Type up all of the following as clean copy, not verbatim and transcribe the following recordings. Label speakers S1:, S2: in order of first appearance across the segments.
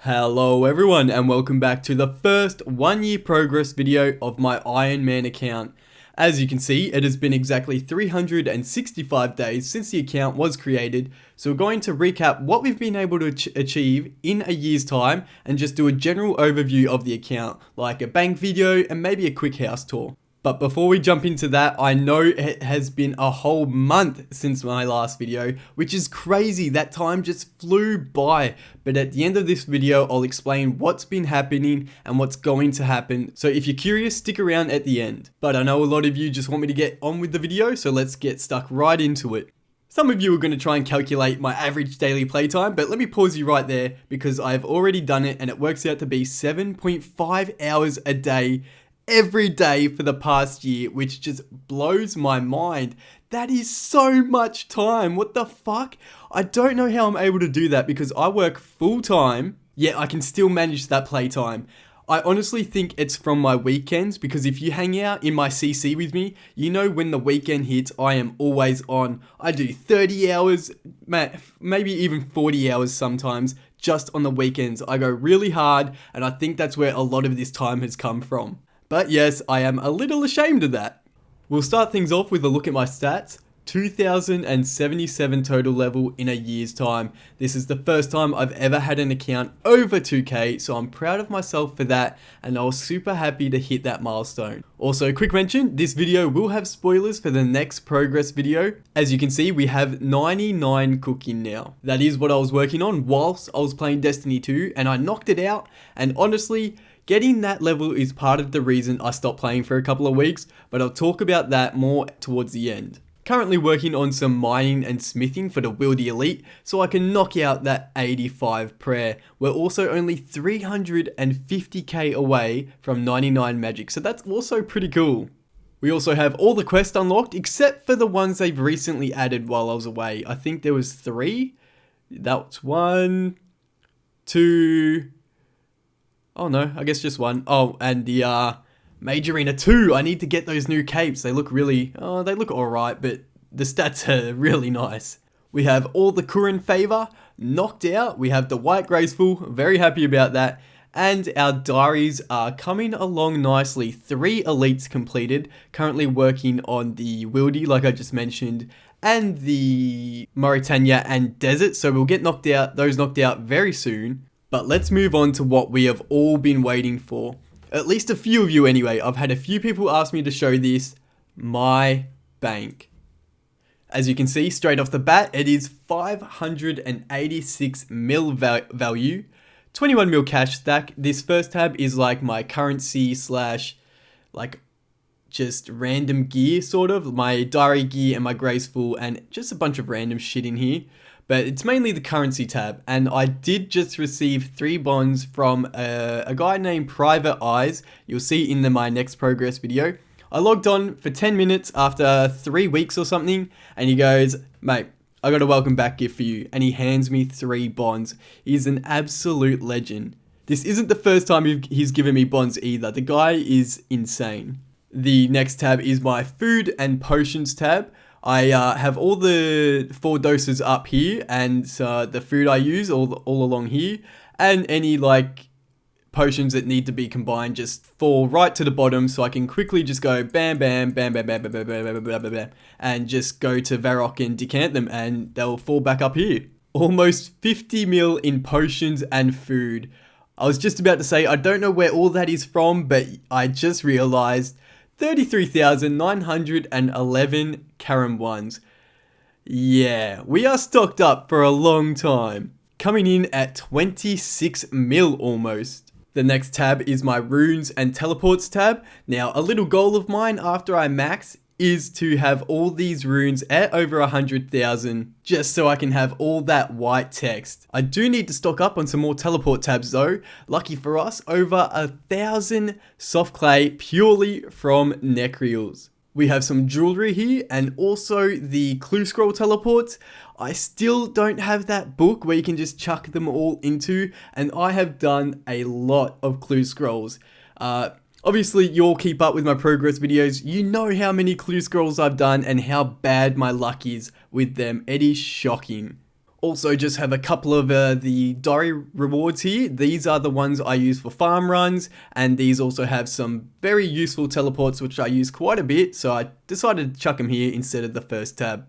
S1: Hello everyone and welcome back to the first 1 year progress video of my Ironman account. As you can see, it has been exactly 365 days since the account was created, so we're going to recap what we've been able to achieve in a year's time and just do a general overview of the account, like a bank video and maybe a quick house tour. But before we jump into that, I know it has been a whole month since my last video, which is crazy. That time just flew by. But at the end of this video, I'll explain what's been happening and what's going to happen. So if you're curious, stick around at the end. But I know a lot of you just want me to get on with the video, so let's get stuck right into it. Some of you are going to try and calculate my average daily playtime, but let me pause you right there because I've already done it and it works out to be 7.5 hours a day every day for the past year, which just blows my mind. That is so much time. What the fuck? I don't know how I'm able to do that because I work full time, yet I can still manage that playtime. I honestly think it's from my weekends because if you hang out in my CC with me, you know when the weekend hits, I am always on. I do 30 hours, maybe even 40 hours sometimes, just on the weekends. I go really hard and I think that's where a lot of this time has come from. But yes, I am a little ashamed of that. We'll start things off with a look at my stats. 2077 total level in a year's time. This is the first time I've ever had an account over 2k, so I'm proud of myself for that and I was super happy to hit that milestone. Also, quick mention, this video will have spoilers for the next progress video. As you can see, we have 99 cooking now. That is what I was working on whilst I was playing Destiny 2 and I knocked it out, and honestly, getting that level is part of the reason I stopped playing for a couple of weeks, but I'll talk about that more towards the end. Currently working on some mining and smithing for the Wildy Elite, so I can knock out that 85 prayer. We're also only 350k away from 99 magic, so that's also pretty cool. We also have all the quests unlocked, except for the ones they've recently added while I was away. I think there was 3. That's 1, 2... Oh no, I guess just 1. Oh, and the Major Arena 2. I need to get those new capes. They look really, they look alright, but the stats are really nice. We have all the Kurin favor knocked out. We have the White Graceful, very happy about that. And our diaries are coming along nicely. 3 elites completed. Currently working on the Wildy, like I just mentioned, and the Mauritania and Desert. So we'll get those knocked out very soon. But let's move on to what we have all been waiting for. At least a few of you anyway. I've had a few people ask me to show this. My bank. As you can see, straight off the bat, it is 586 mil value. 21 mil cash stack. This first tab is like my currency slash like just random gear sort of. My diary gear and my graceful and just a bunch of random shit in here. But it's mainly the currency tab, and I did just receive 3 bonds from a guy named Private Eyes. You'll see in my next progress video. I logged on for 10 minutes after 3 weeks or something, and he goes, "Mate, I got a welcome back gift for you," and he hands me 3 bonds. He's an absolute legend. This isn't the first time he's given me bonds either. The guy is insane. The next tab is my food and potions tab. I have all the 4 doses up here, and the food I use all along here, and any like potions that need to be combined just fall right to the bottom, so I can quickly just go bam bam bam bam bam bam bam bam bam bam bam, and just go to Varrock and decant them, and they'll fall back up here. Almost 50 mil in potions and food. I was just about to say I don't know where all that is from, but I just realized 33,911 Karam 1s. Yeah, we are stocked up for a long time. Coming in at 26 mil almost. The next tab is my runes and teleports tab. Now, a little goal of mine after I max is to have all these runes at over 100,000, just so I can have all that white text. I do need to stock up on some more teleport tabs though. Lucky for us, over 1,000 soft clay purely from Necreals. We have some jewelry here and also the clue scroll teleports. I still don't have that book where you can just chuck them all into, and I have done a lot of clue scrolls. Obviously, you all keep up with my progress videos. You know how many clue scrolls I've done and how bad my luck is with them. It is shocking. Also just have a couple of the diary rewards here. These are the ones I use for farm runs, and these also have some very useful teleports which I use quite a bit, so I decided to chuck them here instead of the first tab.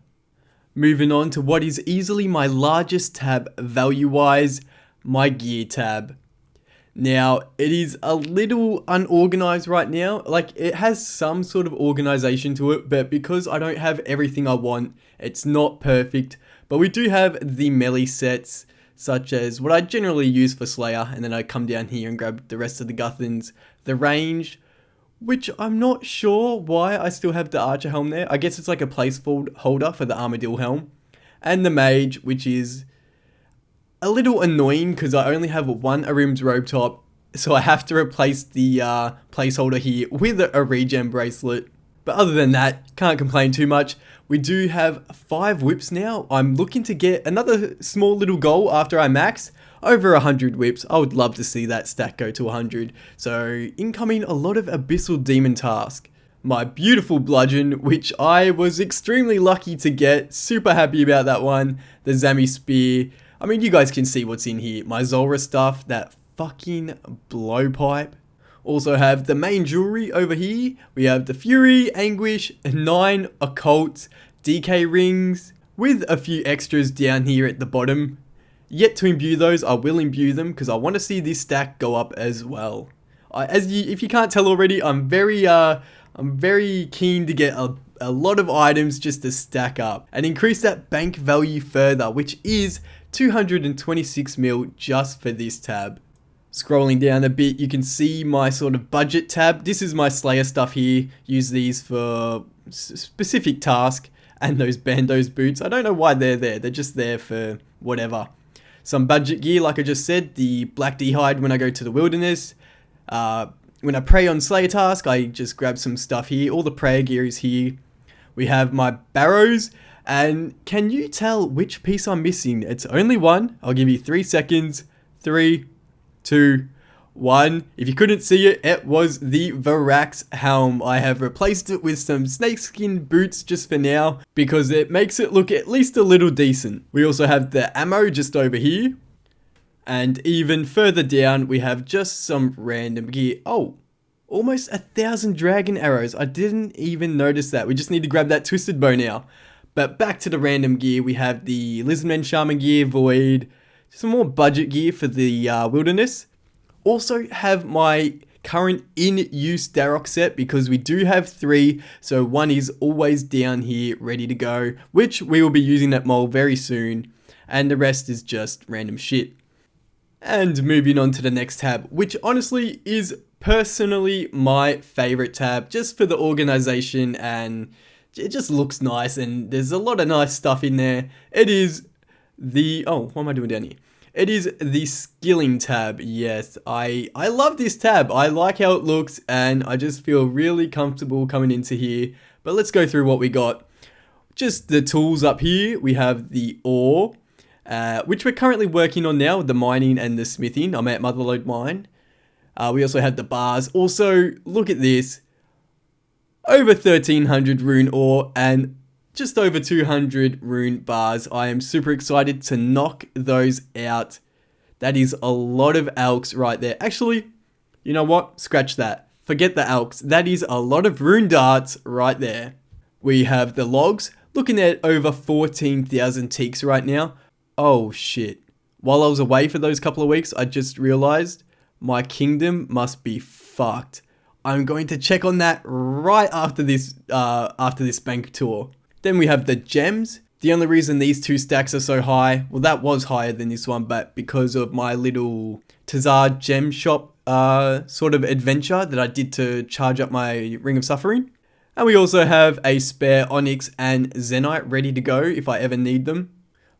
S1: Moving on to what is easily my largest tab value wise, my gear tab. Now, it is a little unorganized right now. Like, it has some sort of organization to it, but because I don't have everything I want, it's not perfect. But we do have the melee sets, such as what I generally use for Slayer, and then I come down here and grab the rest of the Guthans. The range, which I'm not sure why I still have the Archer helm there. I guess it's like a placeholder for the Armadillo helm. And the Mage, which is a little annoying because I only have one Arim's robe top, so I have to replace the placeholder here with a regen bracelet. But other than that, can't complain too much. We do have 5 whips now. I'm looking to get another small little goal after I max over 100 whips. I would love to see that stack go to 100. So incoming a lot of Abyssal Demon task. My beautiful bludgeon, which I was extremely lucky to get. Super happy about that one. The Zami spear. I mean, you guys can see what's in here. My Zulrah stuff, that fucking blowpipe. Also have the main jewelry over here. We have the Fury, Anguish, 9 Occult, DK rings, with a few extras down here at the bottom. Yet to imbue those, I will imbue them because I want to see this stack go up as well. If you can't tell already, I'm very keen to get a lot of items just to stack up and increase that bank value further, which is 226 mil just for this tab. Scrolling down a bit, you can see my sort of budget tab. This is my Slayer stuff here. Use these for specific task, and those Bandos boots. I don't know why they're there. They're just there for whatever. Some budget gear, like I just said, the Black D-Hide when I go to the wilderness. When I pray on Slayer task, I just grab some stuff here. All the prayer gear is here. We have my barrows. And can you tell which piece I'm missing? It's only one. I'll give you 3 seconds. 3, 2, 1. If you couldn't see it, it was the Varax helm. I have replaced it with some snakeskin boots just for now because it makes it look at least a little decent. We also have the ammo just over here. And even further down, we have just some random gear. Oh, almost 1,000 dragon arrows. I didn't even notice that. We just need to grab that twisted bow now. But back to the random gear, we have the Lizardman Shaman gear, Void, some more budget gear for the wilderness. Also have my current in-use Darok set because we do have 3, so one is always down here ready to go, which we will be using that mole very soon, and the rest is just random shit. And moving on to the next tab, which honestly is personally my favorite tab, just for the organization and it just looks nice and there's a lot of nice stuff in there. It is the, oh, what am I doing down here? It is the skilling tab. Yes, I love this tab. I like how it looks and I just feel really comfortable coming into here. But let's go through what we got. Just the tools up here. We have the ore, which we're currently working on now with the mining and the smithing. I'm at Motherlode Mine. We also have the bars. Also, look at this. Over 1,300 rune ore and just over 200 rune bars. I am super excited to knock those out. That is a lot of alks right there. Actually, you know what? Scratch that. Forget the alks. That is a lot of rune darts right there. We have the logs. Looking at over 14,000 teaks right now. Oh shit. While I was away for those couple of weeks, I just realized my kingdom must be fucked. I'm going to check on that right after this bank tour. Then we have the gems. The only reason these 2 stacks are so high, well, that was higher than this one, but because of my little Tazar gem shop sort of adventure that I did to charge up my Ring of Suffering. And we also have a spare Onyx and Zenite ready to go if I ever need them.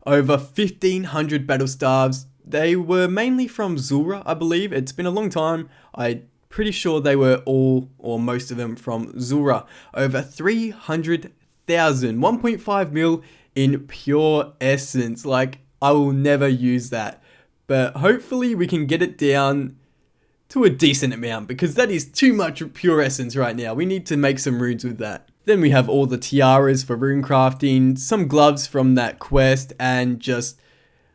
S1: Over 1,500 battle staves. They were mainly from Zulrah, I believe. It's been a long time. I'm pretty sure they were all or most of them from Zulrah. Over 300,000, 1.5 mil in pure essence. Like, I will never use that. But hopefully we can get it down to a decent amount because that is too much pure essence right now. We need to make some runes with that. Then we have all the tiaras for rune crafting, some gloves from that quest, and just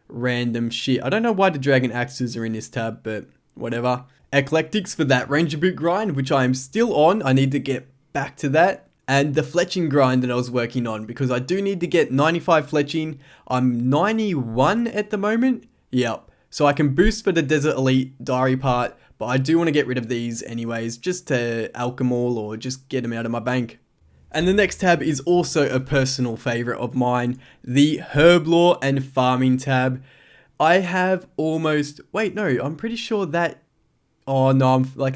S1: random shit. I don't know why the dragon axes are in this tab, but whatever. Eclectics for that ranger boot grind, which I am still on. I need to get back to that. And the fletching grind that I was working on, because I do need to get 95 fletching. I'm 91 at the moment. Yep. So I can boost for the Desert Elite diary part, but I do want to get rid of these anyways, just to alch them all or just get them out of my bank. And the next tab is also a personal favorite of mine, the Herblore and Farming Tab. I have almost, wait, no, I'm pretty sure that, oh no, I'm like,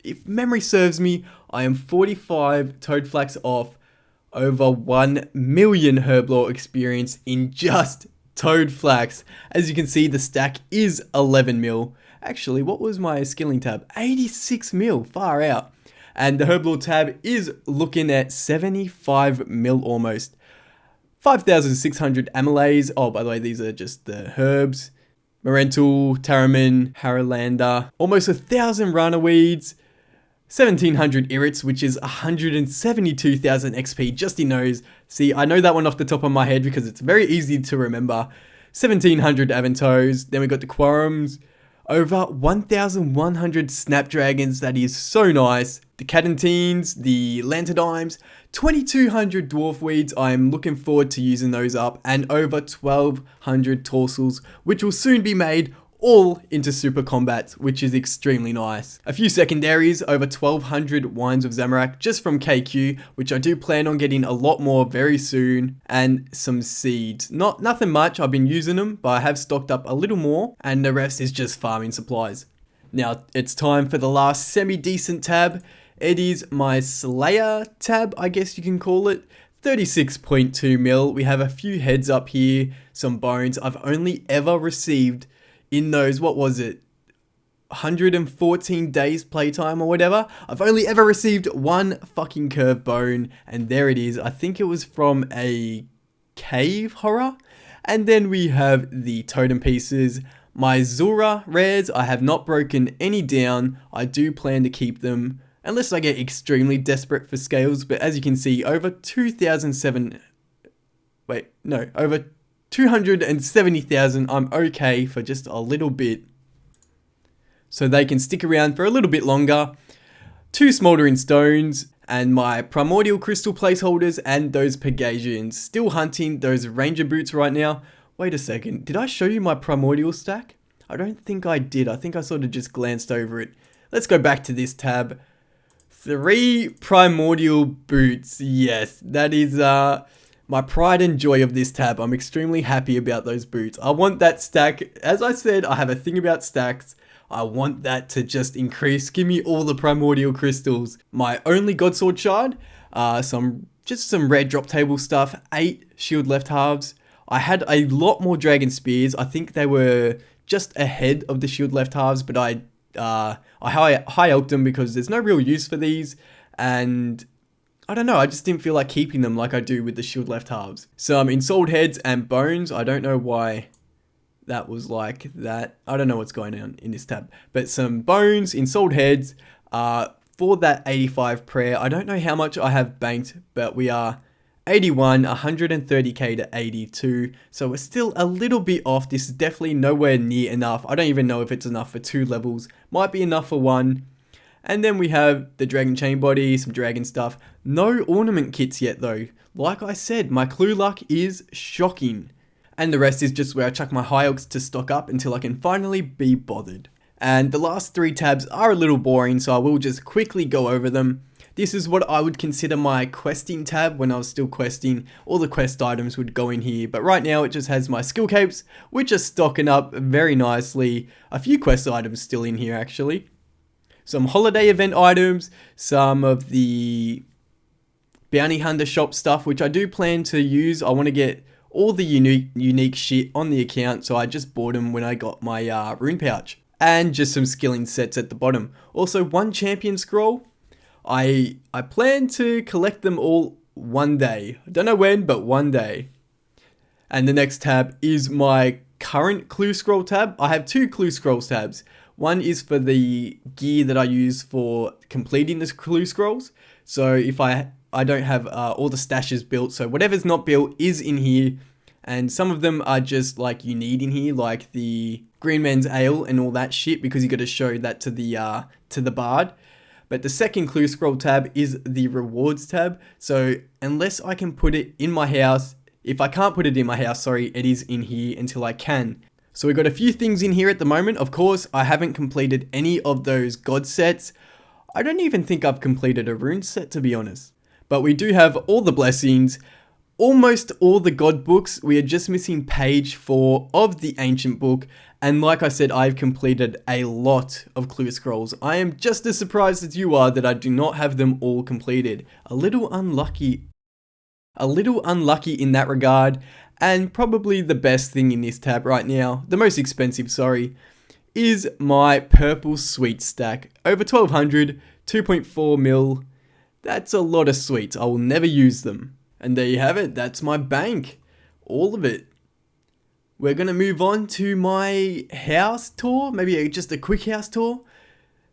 S1: if memory serves me, I am 45 Toadflax off over 1 million Herblore experience in just Toadflax. As you can see, the stack is 11 mil. Actually, what was my skilling tab? 86 mil, far out. And the Herblore tab is looking at 75 mil almost. 5,600 amylase. Oh, by the way, these are just the herbs. Marental, Taraman, Haralander. Almost 1,000 Rana weeds. 1,700 irrits, which is 172,000 XP just in those. See, I know that one off the top of my head because it's very easy to remember. 1,700 Avantos. Then we got the Quarums. Over 1,100 Snapdragons. That is so nice. The Cadentines, the Lanterdimes, 2,200 Dwarf Weeds. I am looking forward to using those up. And over 1,200 Torsals, which will soon be made all into super combats, which is extremely nice. A few secondaries, over 1,200 Wines of Zamorak just from KQ, which I do plan on getting a lot more very soon, and some seeds. Nothing much, I've been using them, but I have stocked up a little more, and the rest is just farming supplies. Now, it's time for the last semi-decent tab. It is my Slayer tab, I guess you can call it. 36.2 mil. We have a few heads up here, some bones. I've only ever received in those, what was it, 114 days playtime or whatever, I've only ever received one fucking curved bone, and there it is. I think it was from a cave horror. And then we have the totem pieces. My Zura rares, I have not broken any down. I do plan to keep them, unless I get extremely desperate for scales, but as you can see, over 270,000, I'm okay for just a little bit. So they can stick around for a little bit longer. 2 smoldering stones, and my primordial crystal placeholders, and those Pegasians. Still hunting those ranger boots right now. Wait a second, did I show you my primordial stack? I don't think I did. I think I sort of just glanced over it. Let's go back to this tab. 3 primordial boots. Yes, that is my pride and joy of this tab. I'm extremely happy about those boots. I want that stack. As I said, I have a thing about stacks. I want that to just increase. Give me all the primordial crystals. My only godsword shard. Some red drop table stuff. 8 shield left halves. I had a lot more dragon spears. I think they were just ahead of the shield left halves, but I high elked them because there's no real use for these, and I don't know, I just didn't feel like keeping them like I do with the shield left halves. Some ensouled heads and bones. I don't know why that was like that. I don't know what's going on in this tab, but some bones, ensouled heads, for that 85 prayer. I don't know how much I have banked, but we are 81, 130k to 82, so we're still a little bit off. This is definitely nowhere near enough. I don't even know if it's enough for 2 levels. Might be enough for 1. And then we have the dragon chain body, some dragon stuff. No ornament kits yet though. Like I said, my clue luck is shocking. And the rest is just where I chuck my high elks to stock up until I can finally be bothered. And the last 3 tabs are a little boring, so I will just quickly go over them. This is what I would consider my questing tab. When I was still questing, all the quest items would go in here. But right now it just has my skill capes, which are stocking up very nicely. A few quest items still in here actually. Some holiday event items, some of the bounty hunter shop stuff, which I do plan to use. I want to get all the unique shit on the account, so I just bought them when I got my rune pouch. And just some skilling sets at the bottom. Also 1 champion scroll. I plan to collect them all one day. I don't know when, but one day. And the next tab is my current clue scroll tab. I have 2 clue scrolls tabs. One is for the gear that I use for completing the clue scrolls. So if I don't have all the stashes built, so whatever's not built is in here. and some of them are just like you need in here, like the Green Man's Ale and all that shit, because you got to show that to the bard. But the second clue scroll tab is the rewards tab. So unless I can put it in my house, if I can't put it in my house, sorry, it is in here until I can. So we've got a few things in here at the moment. Of course, I haven't completed any of those god sets. I don't even think I've completed a rune set, to be honest. But we do have all the blessings, almost all the god books. We are just missing page 4 of the ancient book. And like I said, I've completed a lot of clue scrolls. I am just as surprised as you are that I do not have them all completed. A little unlucky in that regard. And probably the best thing in this tab right now, the most expensive, sorry, is my purple sweet stack. Over 1200, 2.4 mil. That's a lot of sweets. I will never use them. And there you have it. That's my bank. All of it. We're going to move on to my house tour. Maybe just a quick house tour.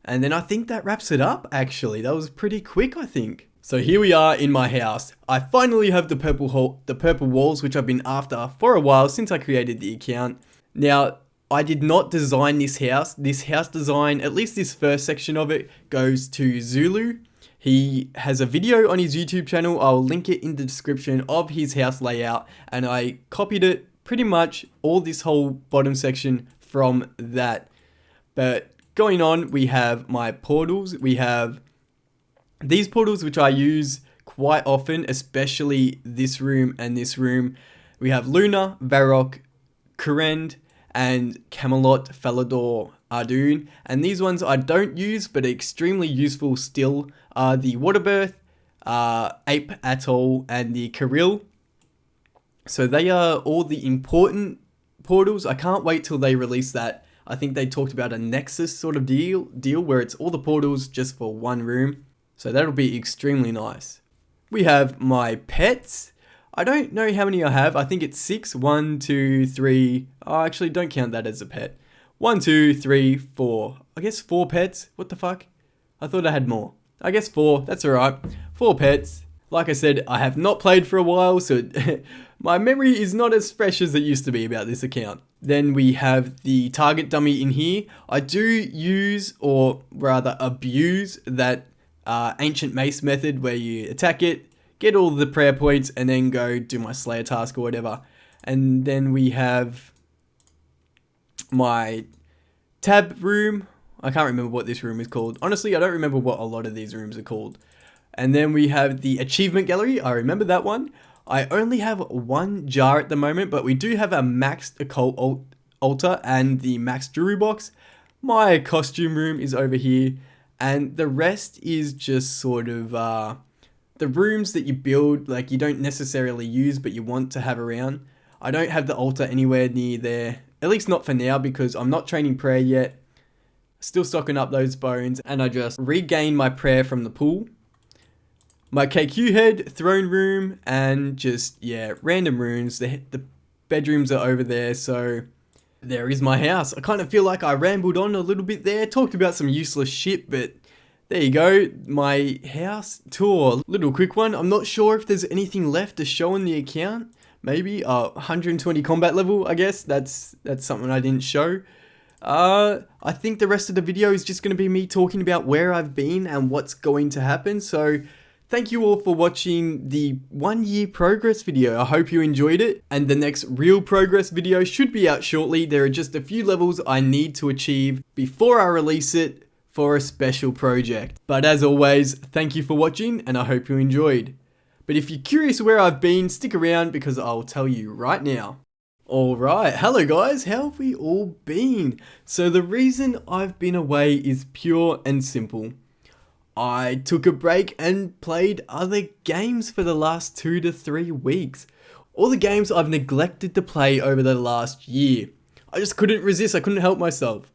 S1: And then I think that wraps it up, actually. That was pretty quick, I think. So here we are in my house. I finally have the purple walls, which I've been after for a while since I created the account. Now, I did not design this house. This house design, at least this first section of it, goes to Zulu. He has a video on his YouTube channel. I'll link it in the description of his house layout. And I copied it pretty much all this whole bottom section from that. But going on, we have my portals. We have these portals, which I use quite often, especially this room and this room. We have Luna, Varrock, Kurend, and Camelot, Falador, Ardoon. And these ones I don't use, but are extremely useful still, are the Waterbirth, Ape Atoll, and the Kirill. So they are all the important portals. I can't wait till they release that. I think they talked about a Nexus sort of deal where it's all the portals just for one room. So that'll be extremely nice. We have my pets. I don't know how many I have. I think it's 6. 1, 2, 3. Oh, actually, don't count that as a pet. 1, 2, 3, 4. I guess 4 pets. What the fuck? I thought I had more. I guess 4. That's alright. 4 pets. Like I said, I have not played for a while, so my memory is not as fresh as it used to be about this account. Then we have the target dummy in here. I do use, or rather abuse, that ancient mace method where you attack it, get all the prayer points, and then go do my slayer task or whatever. And then we have my tab room. I can't remember what this room is called. Honestly, I don't remember what a lot of these rooms are called. And then we have the achievement gallery. I remember that one. I only have 1 jar at the moment, but we do have a maxed occult altar and the maxed jewelry box. My costume room is over here. And the rest is just sort of the rooms that you build, like you don't necessarily use, but you want to have around. I don't have the altar anywhere near there. At least not for now, because I'm not training prayer yet. Still stocking up those bones. And I just regained my prayer from the pool. My KQ head, throne room, and just, yeah, random rooms. The bedrooms are over there, so there is my house. I kind of feel like I rambled on a little bit there, talked about some useless shit, but there you go, my house tour. Little quick one. I'm not sure if there's anything left to show on the account. Maybe 120 combat level, I guess. That's something I didn't show. I think the rest of the video is just going to be me talking about where I've been and what's going to happen, so thank you all for watching the 1 year progress video. I hope you enjoyed it. And the next real progress video should be out shortly. There are just a few levels I need to achieve before I release it for a special project. But as always, thank you for watching and I hope you enjoyed. But if you're curious where I've been, stick around because I'll tell you right now. Alright, hello guys, how have we all been? So the reason I've been away is pure and simple. I took a break and played other games for the last 2 to 3 weeks. All the games I've neglected to play over the last year. I just couldn't resist, I couldn't help myself.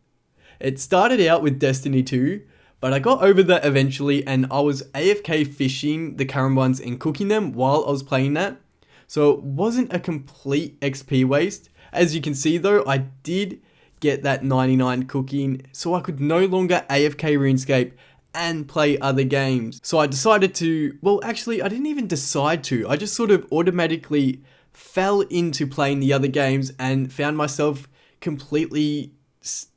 S1: It started out with Destiny 2, but I got over that eventually and I was AFK fishing the current ones and cooking them while I was playing that. So it wasn't a complete XP waste. As you can see though, I did get that 99 cooking, so I could no longer AFK RuneScape and play other games. So I decided to, well actually I didn't even decide to, I just sort of automatically fell into playing the other games and found myself completely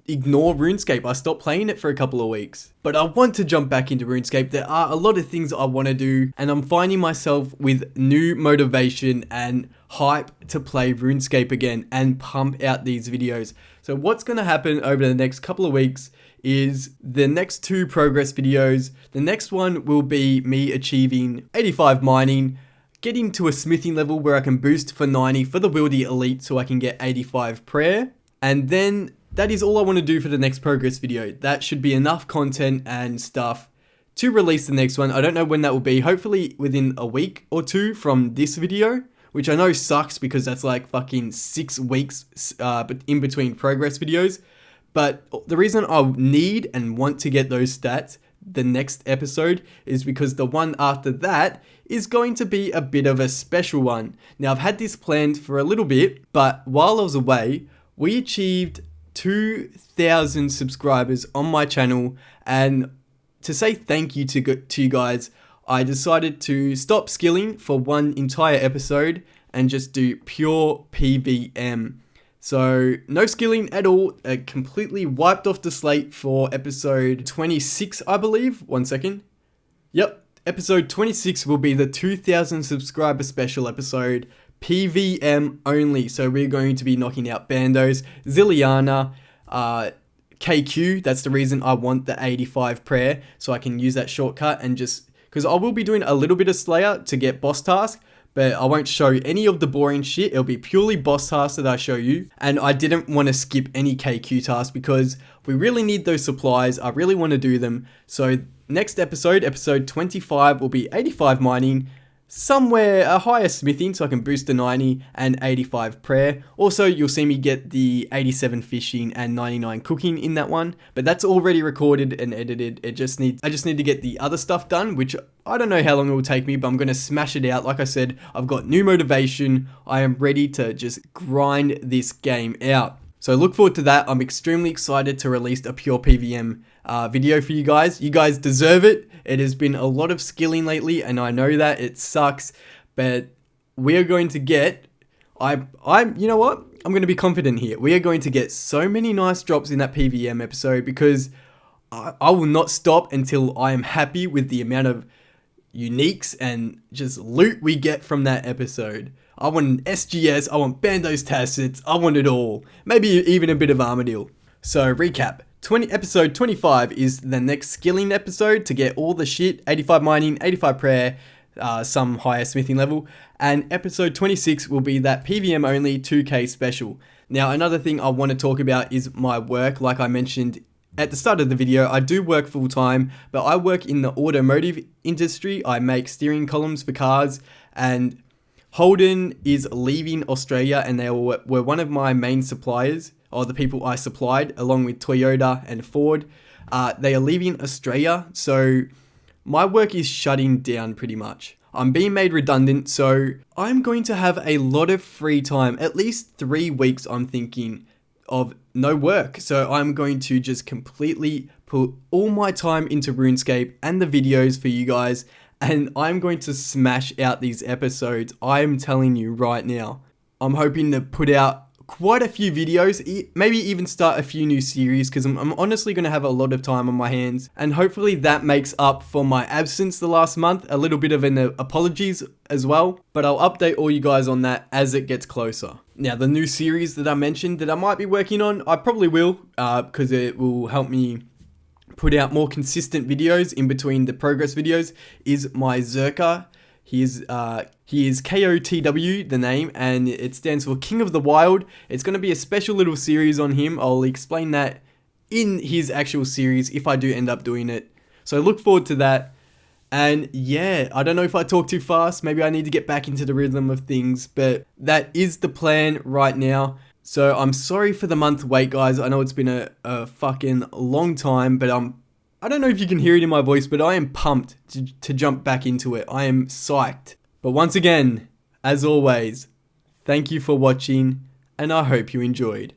S1: ignore RuneScape. I stopped playing it for a couple of weeks. But I want to jump back into RuneScape. There are a lot of things I want to do, and I'm finding myself with new motivation and hype to play RuneScape again and pump out these videos. So what's going to happen over the next couple of weeks is the next 2 progress videos. The next one will be me achieving 85 mining, getting to a smithing level where I can boost for 90 for the Wildy Elite so I can get 85 prayer. And then that is all I want to do for the next progress video. That should be enough content and stuff to release the next one. I don't know when that will be. Hopefully within a week or 2 from this video, which I know sucks because that's like fucking 6 weeks but in between progress videos. But the reason I need and want to get those stats the next episode is because the one after that is going to be a bit of a special one. Now, I've had this planned for a little bit, but while I was away, we achieved 2,000 subscribers on my channel, and to say thank you to you guys, I decided to stop skilling for one entire episode and just do pure PVM. So no skilling at all, completely wiped off the slate for episode 26, I believe. 1 second. Yep, episode 26 will be the 2,000 subscriber special episode, PVM only. So we're going to be knocking out Bandos, Zilliana, KQ. That's the reason I want the 85 prayer, so I can use that shortcut and just, because I will be doing a little bit of Slayer to get boss task, but I won't show any of the boring shit. It'll be purely boss tasks that I show you. And I didn't want to skip any KQ tasks because we really need those supplies. I really want to do them. So next episode, episode 25, will be 85 mining, somewhere a higher smithing so I can boost to 90 and 85 prayer. Also, you'll see me get the 87 fishing and 99 cooking in that one, but that's already recorded and edited. I just need to get the other stuff done, which I don't know how long it will take me, but I'm going to smash it out. Like I said, I've got new motivation. I am ready to just grind this game out. So look forward to that. I'm extremely excited to release a pure PVM video for you guys. You guys deserve it. It has been a lot of skilling lately, and I know that it sucks, but we are going to get, you know what? I'm going to be confident here. We are going to get so many nice drops in that PVM episode because I will not stop until I am happy with the amount of uniques and just loot we get from that episode. I want an SGS, I want Bandos Tacits, I want it all. Maybe even a bit of Armadillo. So recap, episode 25 is the next skilling episode to get all the shit, 85 mining, 85 prayer, some higher smithing level, and episode 26 will be that PVM only 2k special. Now another thing I want to talk about is my work. Like I mentioned at the start of the video, I do work full time, but I work in the automotive industry. I make steering columns for cars, and Holden is leaving Australia, and they were one of my main suppliers, or the people I supplied, along with Toyota and Ford. They are leaving Australia, so my work is shutting down pretty much. I'm being made redundant, so I'm going to have a lot of free time, at least 3 weeks I'm thinking, of no work. So I'm going to just completely put all my time into RuneScape and the videos for you guys, and I'm going to smash out these episodes. I'm telling you right now. I'm hoping to put out quite a few videos, maybe even start a few new series, because I'm honestly going to have a lot of time on my hands, and hopefully that makes up for my absence the last month. A little bit of an apologies as well, but I'll update all you guys on that as it gets closer. Now, the new series that I mentioned that I might be working on, I probably will, because it will help me put out more consistent videos in between the progress videos, is my Zerka. He is KOTW, the name, and it stands for King of the Wild. It's going to be a special little series on him. I'll explain that in his actual series if I do end up doing it. So look forward to that. And yeah, I don't know if I talk too fast. Maybe I need to get back into the rhythm of things, but that is the plan right now. So I'm sorry for the month wait, guys. I know it's been a fucking long time, but I don't know if you can hear it in my voice, but I am pumped to jump back into it. I am psyched. But once again, as always, thank you for watching, and I hope you enjoyed.